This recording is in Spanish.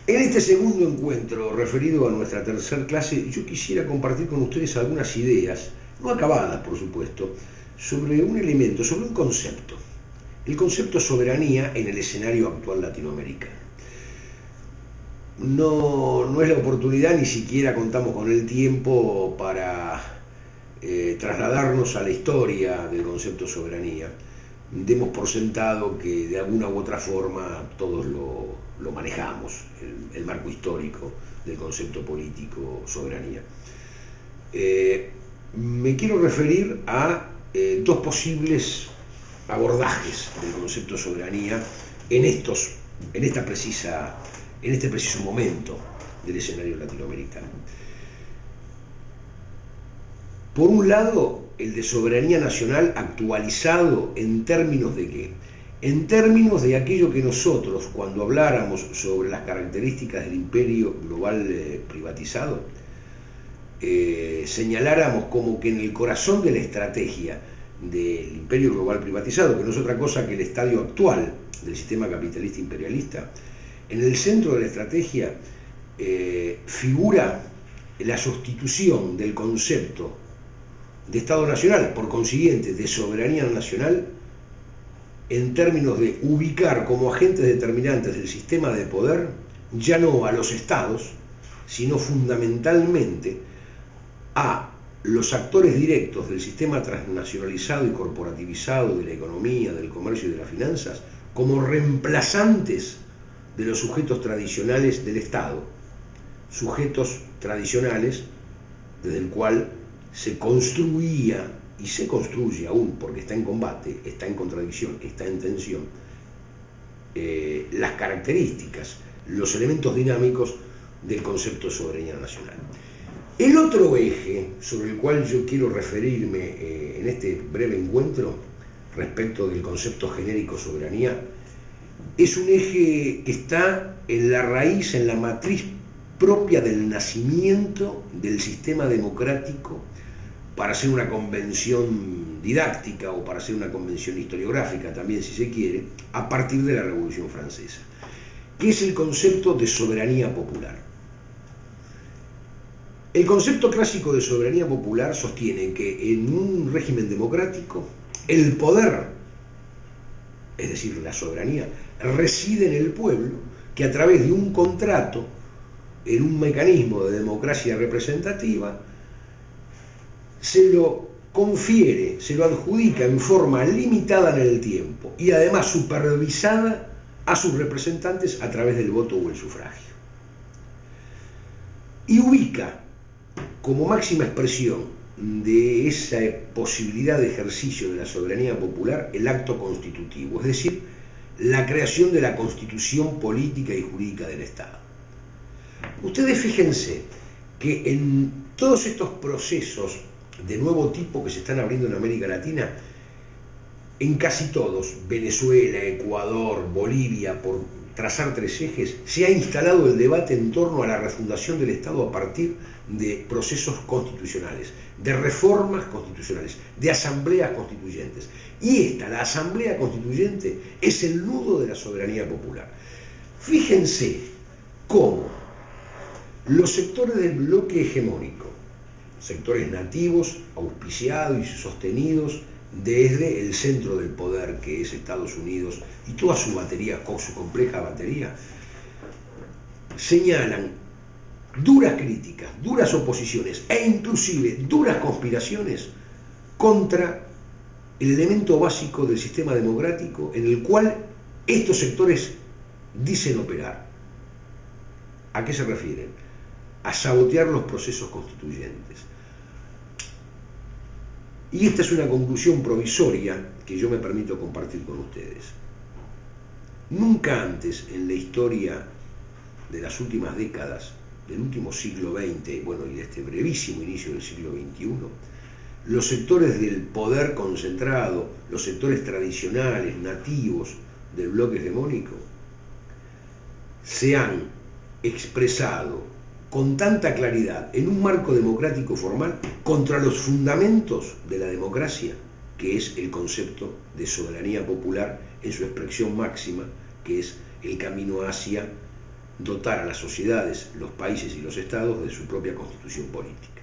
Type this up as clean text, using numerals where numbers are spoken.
En este segundo encuentro, referido a nuestra tercera clase, yo quisiera compartir con ustedes algunas ideas, no acabadas por supuesto, sobre un elemento, sobre un concepto, el concepto soberanía en el escenario actual latinoamericano. No es la oportunidad, ni siquiera contamos con el tiempo para trasladarnos a la historia del concepto soberanía. Demos por sentado que de alguna u otra forma todos lo manejamos, el marco histórico del concepto político soberanía. Me quiero referir a dos posibles abordajes del concepto soberanía en este preciso momento del escenario latinoamericano. Por un lado, el de soberanía nacional actualizado en términos de ¿qué? En términos de aquello que nosotros, cuando habláramos sobre las características del imperio global privatizado, señaláramos como que en el corazón de la estrategia del imperio global privatizado, que no es otra cosa que el estadio actual del sistema capitalista imperialista, en el centro de la estrategia figura la sustitución del concepto de Estado Nacional, por consiguiente de soberanía nacional, en términos de ubicar como agentes determinantes del sistema de poder, ya no a los estados, sino fundamentalmente a los actores directos del sistema transnacionalizado y corporativizado de la economía, del comercio y de las finanzas, como reemplazantes de los sujetos tradicionales del Estado, sujetos tradicionales desde el cual se construía y se construye aún, porque está en combate, está en contradicción, está en tensión, las características, los elementos dinámicos del concepto de soberanía nacional. El otro eje sobre el cual yo quiero referirme en este breve encuentro respecto del concepto genérico soberanía es un eje que está en la raíz, en la matriz propia del nacimiento del sistema democrático, para hacer una convención didáctica o para hacer una convención historiográfica también, si se quiere, a partir de la Revolución Francesa, que es el concepto de soberanía popular. El concepto clásico de soberanía popular sostiene que en un régimen democrático el poder, es decir, la soberanía, reside en el pueblo, que a través de un contrato, en un mecanismo de democracia representativa, se lo confiere, se lo adjudica en forma limitada en el tiempo y además supervisada a sus representantes a través del voto o el sufragio. Y ubica como máxima expresión de esa posibilidad de ejercicio de la soberanía popular el acto constitutivo, es decir, la creación de la constitución política y jurídica del Estado. Ustedes fíjense que en todos estos procesos de nuevo tipo que se están abriendo en América Latina, en casi todos, Venezuela, Ecuador, Bolivia, por trazar tres ejes, se ha instalado el debate en torno a la refundación del Estado a partir de procesos constitucionales, de reformas constitucionales, de asambleas constituyentes. Y la asamblea constituyente, es el nudo de la soberanía popular. Fíjense cómo los sectores del bloque hegemónico, sectores nativos, auspiciados y sostenidos desde el centro del poder, que es Estados Unidos, y toda su batería, con su compleja batería, señalan duras críticas, duras oposiciones e inclusive duras conspiraciones contra el elemento básico del sistema democrático en el cual estos sectores dicen operar. ¿A qué se refieren? A sabotear los procesos constituyentes. Y esta es una conclusión provisoria que yo me permito compartir con ustedes. Nunca antes en la historia de las últimas décadas, del último siglo XX, bueno, y de este brevísimo inicio del siglo XXI, los sectores del poder concentrado, los sectores tradicionales, nativos del bloque hegemónico, se han expresado con tanta claridad en un marco democrático formal contra los fundamentos de la democracia, que es el concepto de soberanía popular en su expresión máxima, que es el camino hacia dotar a las sociedades, los países y los estados de su propia constitución política.